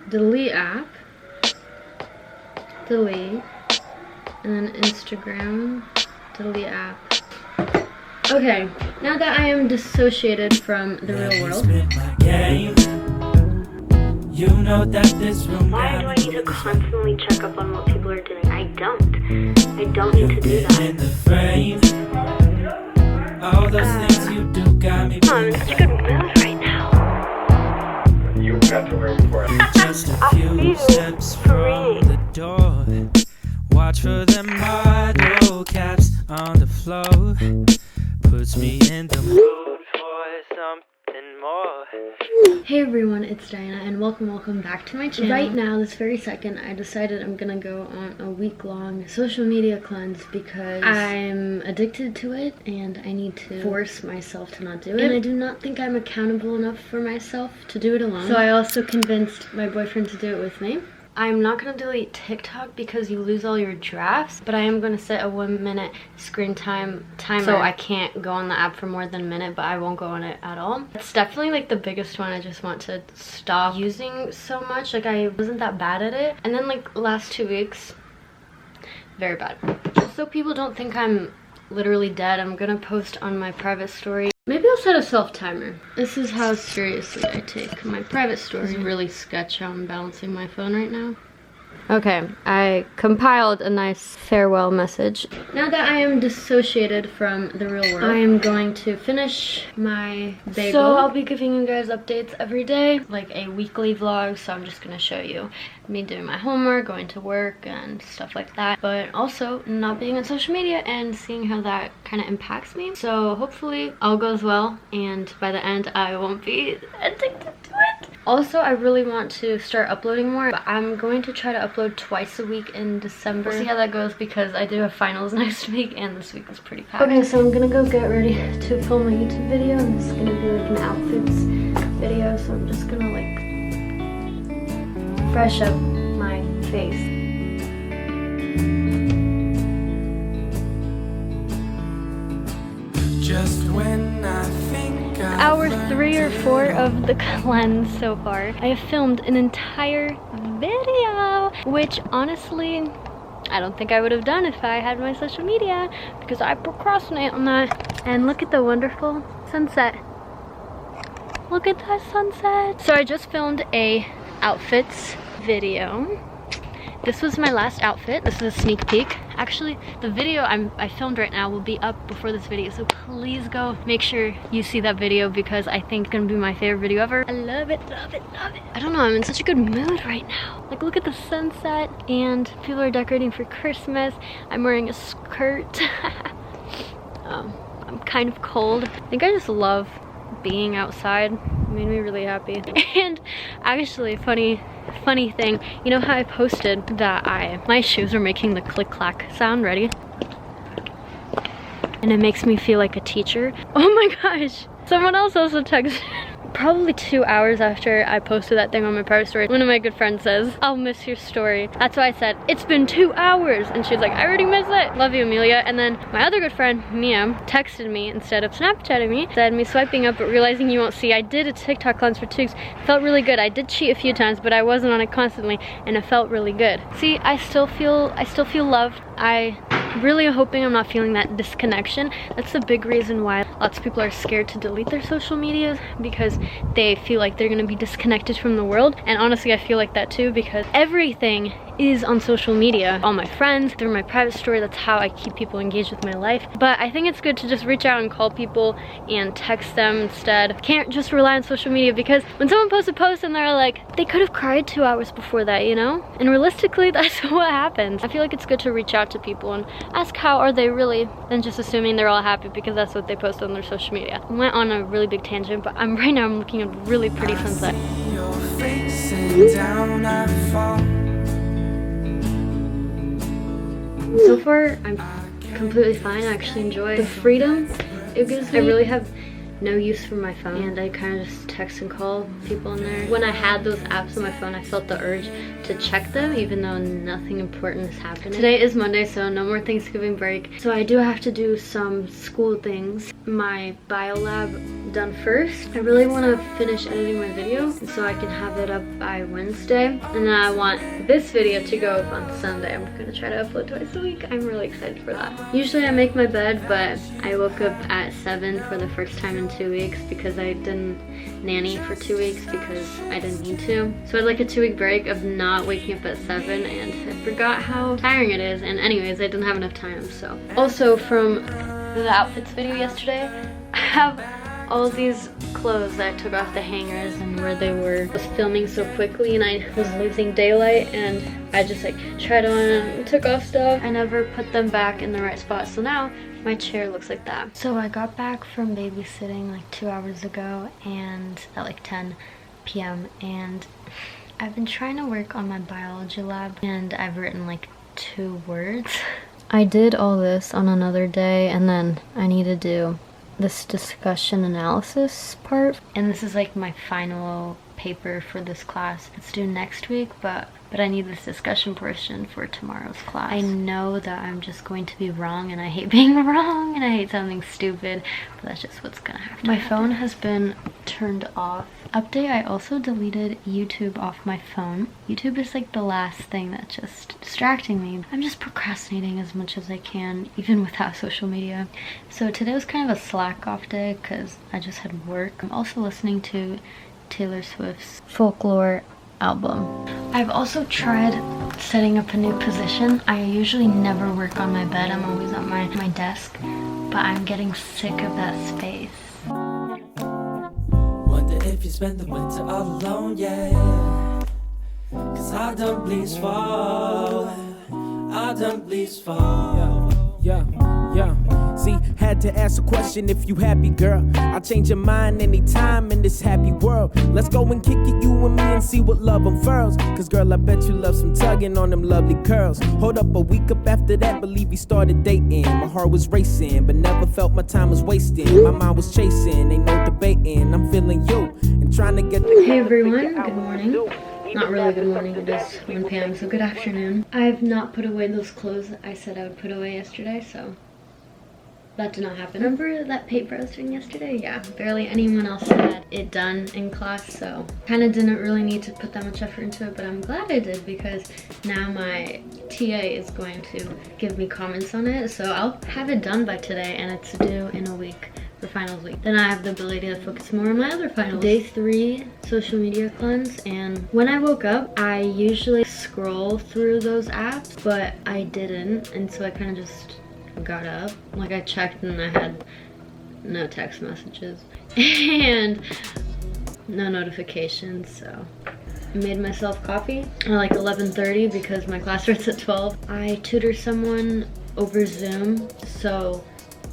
delete app, delete, and then Instagram, delete app. Okay, now that I am dissociated from the real world. You know that this room. Why do I need to constantly check up on what people are doing? I don't need to do that. In the frame. All those things you do got me. I'm in such a good mood right now. You got to wait for it. Just a few steps from the door. Watch for them bottle caps on the floor. Puts me in the mood for something more. Hey everyone, it's Diana and welcome back to my channel. Right now, this very second, I decided I'm gonna go on a week-long social media cleanse because I'm addicted to it and I need to force myself to not do it. And I do not think I'm accountable enough for myself to do it alone. So I also convinced my boyfriend to do it with me. I'm not gonna delete TikTok because you lose all your drafts, but I am gonna set a 1 minute screen time timer. So I can't go on the app for more than a minute, but I won't go on it at all. It's definitely like the biggest one. I just want to stop using so much. Like I wasn't that bad at it. And then like last 2 weeks, very bad. So people don't think I'm literally dead, I'm gonna post on my private story. Maybe I'll set a self timer. This is how seriously I take my private story. It's really sketch how I'm balancing my phone right now. Okay, I compiled a nice farewell message. Now that I am dissociated from the real world, I am going to finish my bagel. So I'll be giving you guys updates every day, like a weekly vlog. So I'm just gonna show you me doing my homework, going to work and stuff like that, but also not being on social media and seeing how that kind of impacts me. So hopefully all goes well and by the end I won't be addicted to it. Also, I really want to start uploading more, but I'm going to try to upload twice a week in December. We'll see how that goes because I do have finals next week and this week is pretty packed. Okay, so I'm gonna go get ready to film a YouTube video and this is gonna be like an outfits video, so I'm just gonna like fresh up my face. Just when I think Hour 3 or 4 of the cleanse so far. I have filmed an entire video, which honestly, I don't think I would have done if I had my social media because I procrastinate on that. And look at the wonderful sunset. Look at that sunset. So I just filmed a outfits video. This was my last outfit. This is a sneak peek. Actually, the video I filmed right now will be up before this video, so please go make sure you see that video because I think it's gonna be my favorite video ever. I love it, love it, love it. I don't know, I'm in such a good mood right now. Like, look at the sunset and people are decorating for Christmas. I'm wearing a skirt. I'm kind of cold. I think I just love being outside. It made me really happy. And actually, funny thing, you know how I posted that my shoes are making the click clack sound? Ready? And it makes me feel like a teacher. Oh my gosh, someone else also texted. Probably 2 hours after I posted that thing on my private story, one of my good friends says, "I'll miss your story." That's why I said, "It's been 2 hours." And she's like, "I already missed it. Love you, Amelia." And then my other good friend, Mia, texted me instead of Snapchatting me, said me swiping up but realizing you won't see. I did a TikTok cleanse for 2 weeks. It felt really good. I did cheat a few times, but I wasn't on it constantly and it felt really good. See, I still feel loved. I really hoping I'm not feeling that disconnection. That's the big reason why lots of people are scared to delete their social medias, because they feel like they're gonna be disconnected from the world. And honestly, I feel like that too because everything is on social media. All my friends, through my private story, that's how I keep people engaged with my life. But I think it's good to just reach out and call people and text them instead. Can't just rely on social media because when someone posts a post and they're like, they could have cried 2 hours before that, you know? And realistically, that's what happens. I feel like it's good to reach out to people and ask how are they really, than just assuming they're all happy because that's what they post on their social media. I went on a really big tangent, but right now I'm looking at a really pretty sunset. your face and down I fall. So far, I'm completely fine. I actually enjoy the freedom it gives me. I really have no use for my phone and I kind of just text and call people in there. When I had those apps on my phone, I felt the urge to check them even though nothing important is happening. Today is Monday, so no more Thanksgiving break. So I do have to do some school things. My bio lab done first. I really want to finish editing my video so I can have it up by Wednesday. And then I want this video to go up on Sunday. I'm gonna try to upload twice a week. I'm really excited for that. Usually I make my bed, but I woke up at 7 for the first time in 2 weeks because I didn't nanny for 2 weeks because I didn't need to. So I had like a 2-week break of not waking up at 7, and I forgot how tiring it is. And anyways, I didn't have enough time, so. Also from the outfits video yesterday, I have all these clothes that I took off the hangers and where they were. I was filming so quickly and I was losing daylight, and I just like tried on and took off stuff. I never put them back in the right spot, so now my chair looks like that. So I got back from babysitting like 2 hours ago, and at like 10 p.m. and I've been trying to work on my biology lab, and I've written like 2 words. I did all this on another day, and then I need to do this discussion analysis part, and this is like my final paper for this class. It's due next week, but I need this discussion portion for tomorrow's class. I know that I'm just going to be wrong, and I hate being wrong, and I hate something stupid, but that's just what's gonna have to happen. My phone has been turned off. Update, I also deleted YouTube off my phone. YouTube is like the last thing that's just distracting me. I'm just procrastinating as much as I can, even without social media. So today was kind of a slack off day because I just had work. I'm also listening to Taylor Swift's Folklore album. I've also tried setting up a new position. I usually never work on my bed. I'm always at my desk, but I'm getting sick of that space. Wonder if you spend the winter all alone, yeah. Cause I don't please fall. I don't please fall. Yeah. See, had to ask a question if you happy, girl. I'll change your mind anytime in this happy world. Let's go and kick it, you and me, and see what love unfurls. Cause girl, I bet you love some tugging on them lovely curls. Hold up, a week up after that, believe we started dating. My heart was racing, but never felt my time was wasting. My mind was chasing, ain't no debating. I'm feeling you and trying to get the. Hey everyone, good morning. Not really good morning, it is 1 p.m, so good afternoon. I've not put away those clothes that I said I would put away yesterday, so that did not happen. Remember that paper I was doing yesterday? Yeah, barely anyone else had it done in class, so kind of didn't really need to put that much effort into it, but I'm glad I did because now my TA is going to give me comments on it, so I'll have it done by today, and it's due in a week for finals week. Then I have the ability to focus more on my other finals. Day 3, social media cleanse, and when I woke up, I usually scroll through those apps, but I didn't, and so I kind of just got up. Like I checked and I had no text messages and no notifications, so I made myself coffee at like 11:30 because my class starts at 12. I tutor someone over Zoom, so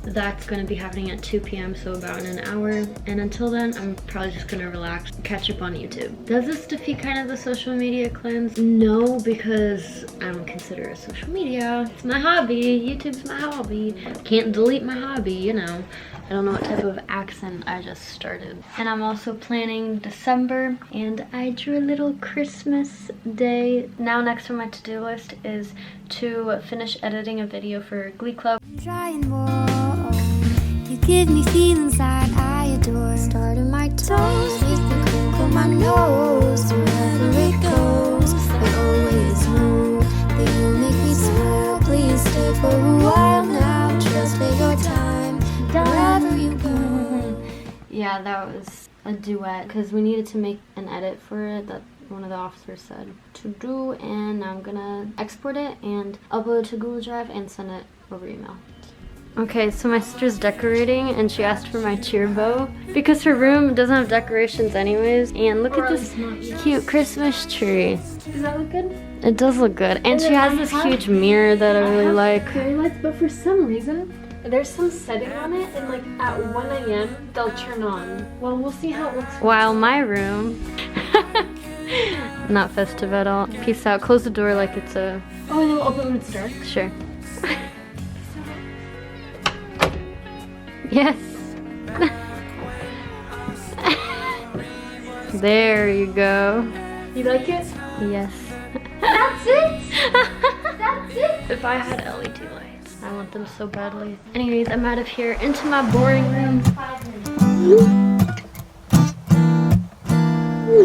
that's going to be happening at 2 p.m, so about in an hour, and until then I'm probably just going to relax and catch up on YouTube. Does this defeat kind of the social media cleanse? No, because I don't consider it social media. It's my hobby. YouTube's my hobby. Can't delete my hobby, you know. I don't know what type of accent I just started. And I'm also planning December, and I drew a little Christmas day. Now next on my to-do list is to finish editing a video for Glee Club. Trying more. You give me feelings that I adore. Starting my toes, make me crinkle my nose. Wherever it goes, I always know that you make me smile. Please stay for a while now. Just take your time, wherever you go. Yeah, that was a duet because we needed to make an edit for it that one of the officers said to do, and now I'm gonna export it and upload it to Google Drive and send it over email. Okay, so my sister's decorating and she asked for my cheer bow because her room doesn't have decorations anyways. And look at this cute Christmas tree. Does that look good? It does look good. And she has this huge mirror that I really like. Fairy lights, but for some reason, there's some setting on it, and like at 1 a.m. they'll turn on. Well, we'll see how it looks. While my room, not festive at all. Peace out. Close the door like it's a. Oh, and it'll open when it's dark. Sure. Yes. There you go. You like it? Yes. That's it? That's it? If I had LED lights, I want them so badly. Anyways, I'm out of here into my boring room.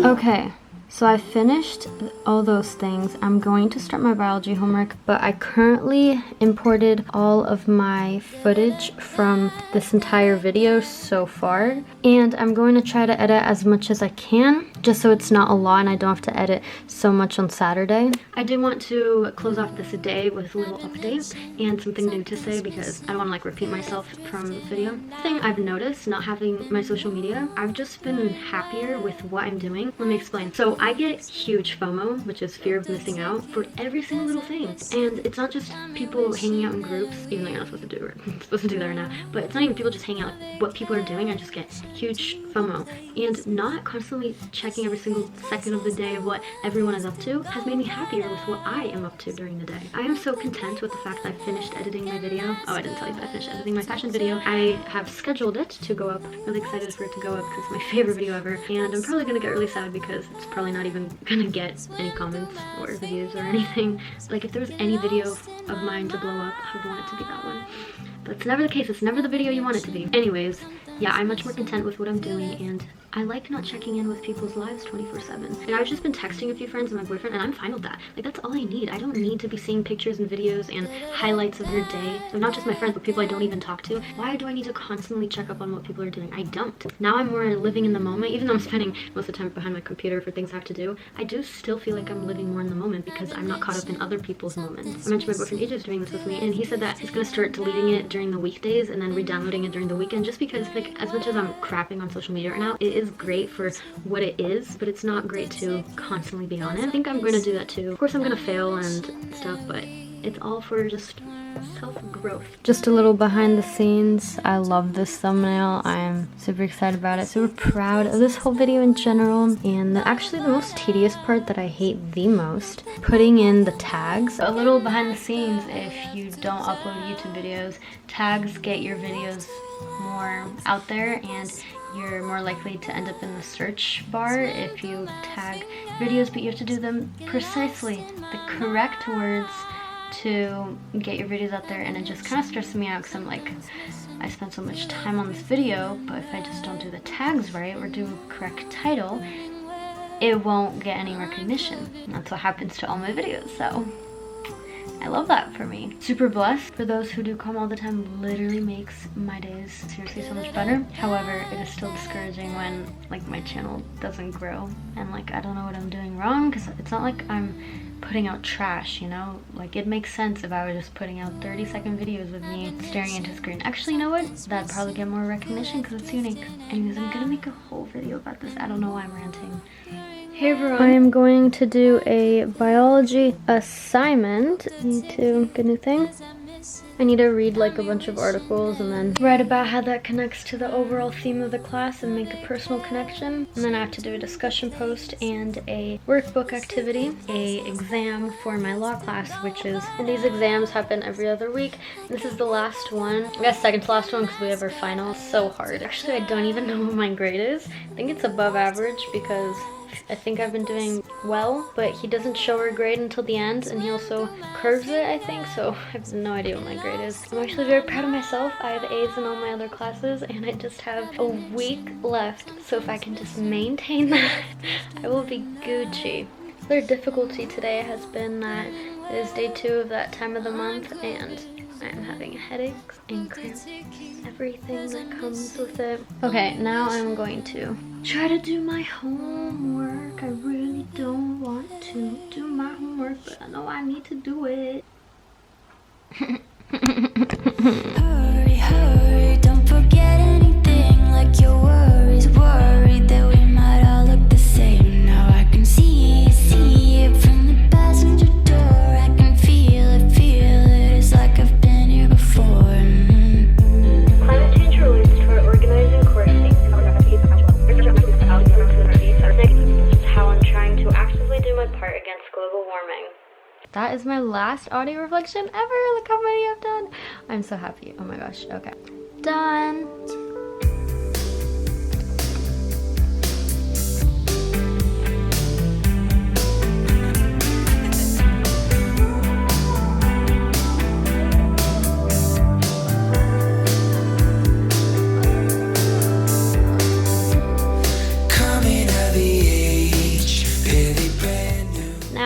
Okay, so I finished all those things. I'm going to start my biology homework, but I currently imported all of my footage from this entire video so far, and I'm going to try to edit as much as I can, just so it's not a lot and I don't have to edit so much on Saturday. I do want to close off this day with a little update and something new to say, because I don't want to like repeat myself from the video. Thing I've noticed not having my social media, I've just been happier with what I'm doing. Let me explain. So I get huge FOMO, which is fear of missing out, for every single little thing. And it's not just people hanging out in groups, even though you're not supposed to do it. I'm supposed to do that right now. But it's not even people just hanging out. What people are doing, I just get huge FOMO. And not constantly checking every single second of the day of what everyone is up to has made me happier with what I am up to during the day. I am so content with the fact that I finished editing my video. Oh, I didn't tell you that I finished editing my fashion video. I have scheduled it to go up. I'm really excited for it to go up because it's my favorite video ever. And I'm probably gonna get really sad because it's probably not even gonna get any comments or views or anything. Like, if there was any video of mine to blow up, I would want it to be that one. But it's never the case. It's never the video you want it to be. Anyways, yeah, I'm much more content with what I'm doing, and I like not checking in with people's lives 24/7. And I've just been texting a few friends and my boyfriend, and I'm fine with that. Like, that's all I need. I don't need to be seeing pictures and videos and highlights of your day. So not just my friends, but people I don't even talk to. Why do I need to constantly check up on what people are doing? I don't. Now I'm more living in the moment. Even though I'm spending most of the time behind my computer for things I have to do, I do still feel like I'm living more in the moment because I'm not caught up in other people's moments. I mentioned my boyfriend AJ is doing this with me, and he said that he's gonna start deleting it during the weekdays and then re-downloading it during the weekend, just because, like, as much as I'm crapping on social media right now, it is great for what it is, but it's not great to constantly be on it. I think I'm gonna do that too. Of course I'm gonna fail and stuff, but it's all for just self-growth. Just a little behind the scenes. I love this thumbnail. I'm super excited about it, super proud of this whole video in general. And actually the most tedious part that I hate the most, putting in the tags. A little behind the scenes: if you don't upload YouTube videos, tags get your videos more out there, and you're more likely to end up in the search bar if you tag videos, but you have to do them precisely the correct words to get your videos out there. And it just kind of stresses me out because I'm like, I spent so much time on this video, but if I just don't do the tags right or do a correct title, it won't get any recognition. And that's what happens to all my videos, so I love that for me. Super blessed. For those who do come all the time, literally makes my days seriously so much better. However, it is still discouraging when, like, my channel doesn't grow and, like, I don't know what I'm doing wrong, because it's not like I'm putting out trash, you know? Like, it makes sense if I were just putting out 30-second videos of me staring into a screen. Actually, you know what? That'd probably get more recognition because it's unique. Anyways, I'm gonna make a whole video about this. I don't know why I'm ranting. Hey everyone, I am going to do a biology assignment. I need to get a new thing. I need to read like a bunch of articles and then write about how that connects to the overall theme of the class and make a personal connection. And then I have to do a discussion post and a workbook activity, a exam for my law class, and these exams happen every other week. This is the last one. I guess second to last one because we have our final. It's so hard. Actually, I don't even know what my grade is. I think it's above average because I think I've been doing well, but he doesn't show our grade until the end, and he also curves it, I think, so I have no idea what my grade is. I'm actually very proud of myself. I have A's in all my other classes, and I just have a week left, so if I can just maintain that, I will be Gucci. Their difficulty today has been that it is day 2 of that time of the month, and I am having headaches and cramps, everything that comes with it. Okay, now I'm going to try to do my homework. I really don't want to do my homework, but I know I need to do it. Hurry, hurry, don't forget anything, like your worries, worried that we might all look the same. Now I can see it from the passenger door. I can feel it, it's like I've been here before. Climate change relates to our organizing coursing. How I'm trying to actively do my part against global warming. That is my last audio reflection ever. Look how many I've done. I'm so happy. Oh my gosh. Okay. Done.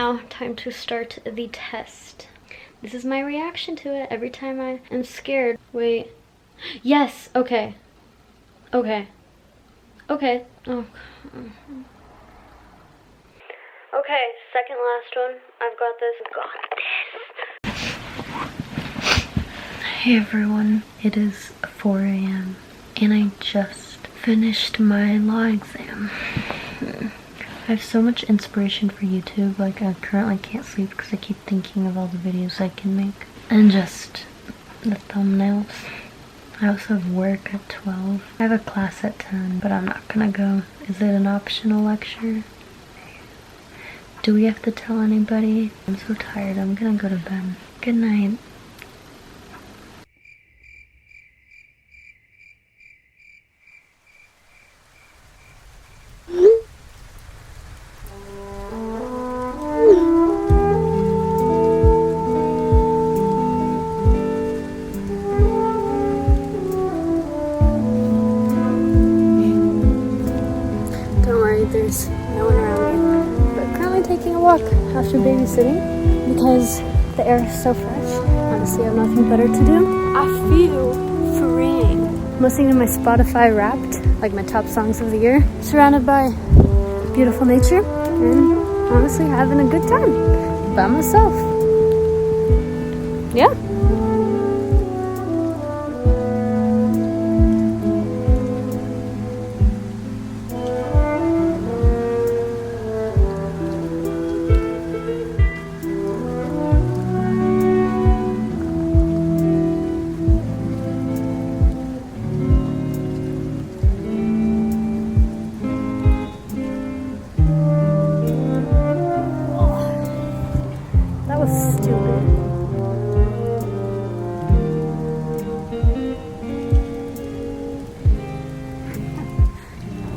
now time to start the test. This is my reaction to it every time I am scared. Wait. Yes, okay. Okay. Okay. Oh. Okay, second last one. I've got this. Hey everyone, it is 4 a.m. and I just finished my law exam. I have so much inspiration for YouTube, like I currently can't sleep because I keep thinking of all the videos I can make. And just the thumbnails. I also have work at 12. I have a class at 10, but I'm not gonna go. Is it an optional lecture? Do we have to tell anybody? I'm so tired, I'm gonna go to bed. Good night. There's no one around me, but currently taking a walk after babysitting because the air is so fresh. Honestly, I have nothing better to do. I feel freeing. I'm listening to my Spotify Wrapped, like my top songs of the year, surrounded by beautiful nature and honestly having a good time by myself. Yeah.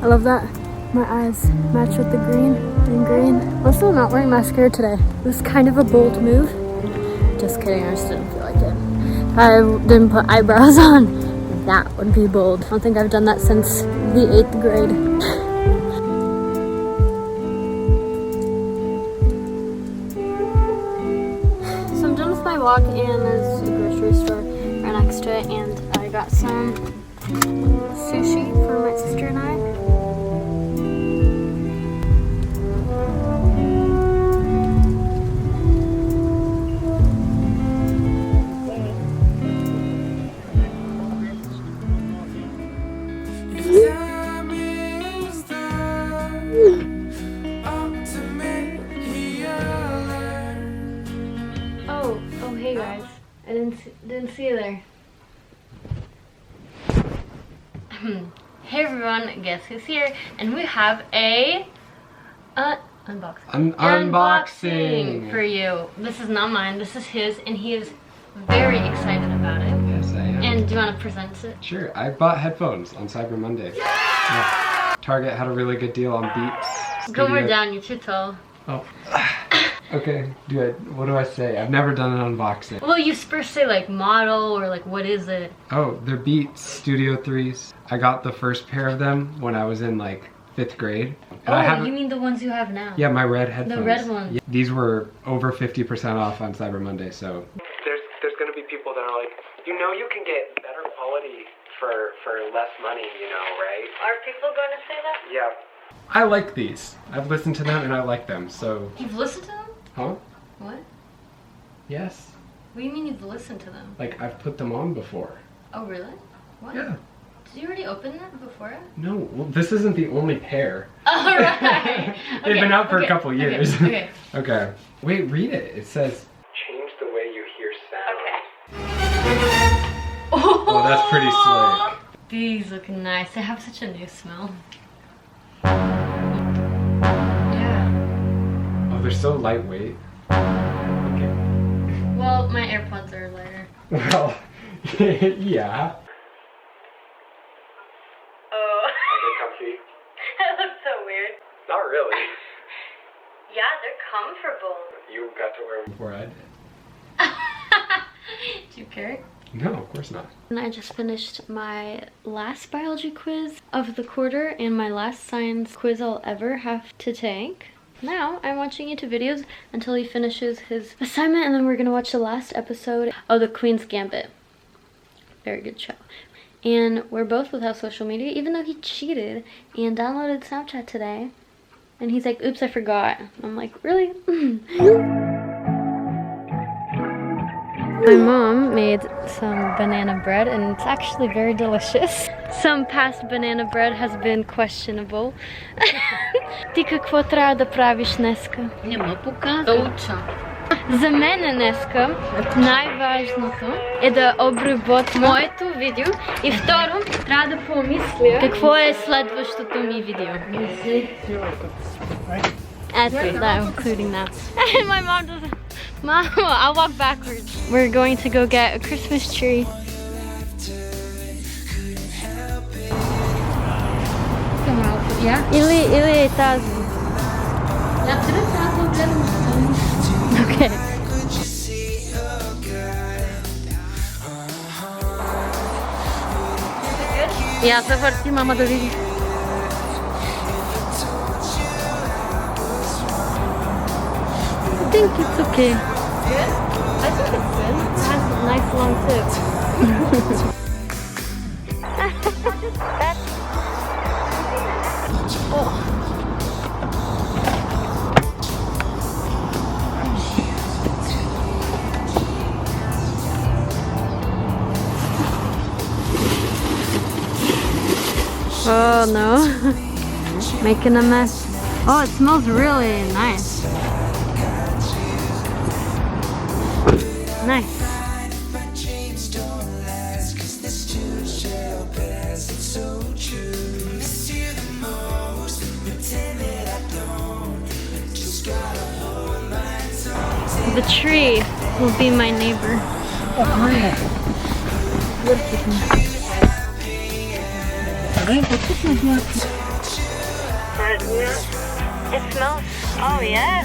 I love that. My eyes match with the green and green. I'm still not wearing mascara today. It was kind of a bold move. Just kidding, I just didn't feel like it. If I didn't put eyebrows on, that would be bold. I don't think I've done that since the 8th grade. So I'm done with my walk and there's a grocery store right next to it and I got some sushi for my sister and I. Oh, hey guys. I didn't see you there. Hey everyone, guess who's here? And we have a unboxing for you. This is not mine, this is his, and he is very excited about it. Yes, I am. And do you want to present it? Sure. I bought headphones on Cyber Monday. Yeah. Target had a really good deal on Beats. Go more down, you're too tall. Oh. Okay, what do I say? I've never done an unboxing. Well, you first say like model or like what is it? Oh, they're Beats Studio 3s. I got the first pair of them when I was in like 5th grade. And you mean the ones you have now? Yeah, my red headphones. The red ones. Yeah, these were over 50% off on Cyber Monday, so. There's gonna be people that are like, you know you can get better quality for less money, you know, right? Are people going to say that? Yeah. I like these. I've listened to them and I like them, so. You've listened to them? Huh? What? Yes. What do you mean you've listened to them? Like, I've put them on before. Oh, really? What? Yeah. Did you already open that before? No, well, this isn't the only pair. Oh, right. They've been out for a couple years. Okay. Okay. Wait, read it. It says, change the way you hear sound. Okay. Oh, that's pretty slick. These look nice. They have such a new smell. They're so lightweight. Okay. Well, my AirPods are lighter. Well, yeah. Oh. Are they comfy? That looks so weird. Not really. Yeah, they're comfortable. You got to wear them before I did. Do you care? No, of course not. And I just finished my last biology quiz of the quarter and my last science quiz I'll ever have to take. now I'm watching YouTube videos until he finishes his assignment, and then we're gonna watch the last episode of The Queen's Gambit. Very good show. And we're both without social media, even though he cheated and downloaded Snapchat today. And he's like, oops, I forgot. I'm like, really? My mom made some banana bread, and it's actually very delicious. Some past banana bread has been questionable. Ти какво трябва да правиш днеска? Нема показа. Да уча. За мен днеска най-важното е да обработя моето видео и второ трябва да помисля какво е следващото ми видео. That's it, I'm including that. And my mom doesn't. Mom, I'll walk backwards. We're going to go get a Christmas tree. Yeah? Или тази. Okay. Я се върти, мама да види. I think it's okay. Good? I think it's good. It has a nice long tip. Oh no. Making a mess. Oh, it smells really nice. Nice. The tree will be my neighbor. It smells. Oh yeah.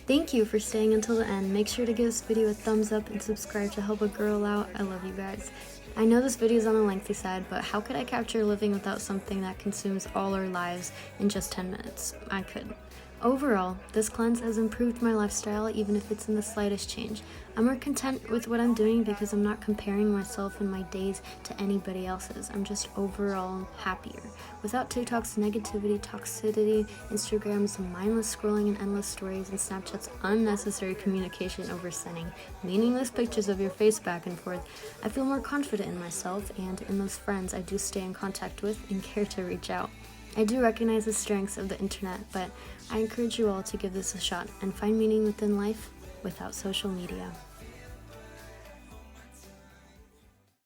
Thank you for staying until the end. Make sure to give this video a thumbs up and subscribe to help a girl out. I love you guys. I know this video is on the lengthy side, but how could I capture living without something that consumes all our lives in just 10 minutes? I could. Overall, this cleanse has improved my lifestyle, even if it's in the slightest change. I'm more content with what I'm doing because I'm not comparing myself and my days to anybody else's. I'm just overall happier. Without TikTok's negativity, toxicity, Instagram's mindless scrolling and endless stories, and Snapchat's unnecessary communication over sending meaningless pictures of your face back and forth, I feel more confident in myself and in those friends I do stay in contact with and care to reach out. I do recognize the strengths of the internet, but I encourage you all to give this a shot and find meaning within life without social media.